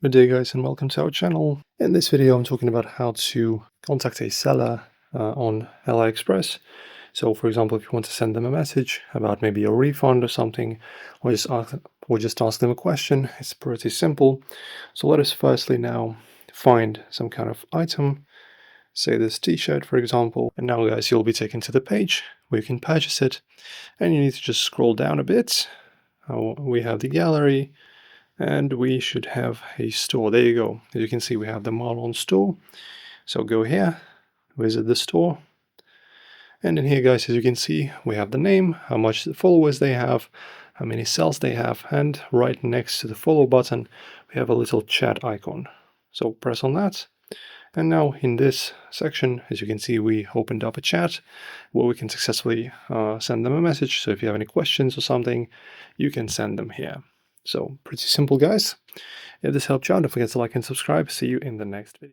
Good day guys and welcome to our channel. In this video I'm talking about how to contact a seller on AliExpress. So for example, if you want to send them a message about maybe a refund or something, or just ask them a question, it's pretty simple. So let us firstly now find some kind of item, say this t-shirt for example, and now guys you'll be taken to the page where you can purchase it, and you need to just scroll down a bit. We have the gallery, and we should have a store. There you go. As you can see, we have the model on store. So go here, visit the store, and in here guys, as you can see, we have the name, how much followers they have, how many sales they have, and right next to the follow button we have a little chat icon. So press on that, and now in this section, as you can see, we opened up a chat where we can successfully send them a message. So if you have any questions or something, you can send them here. So pretty simple guys. If this helped you out, don't forget to like and subscribe. See you in the next video.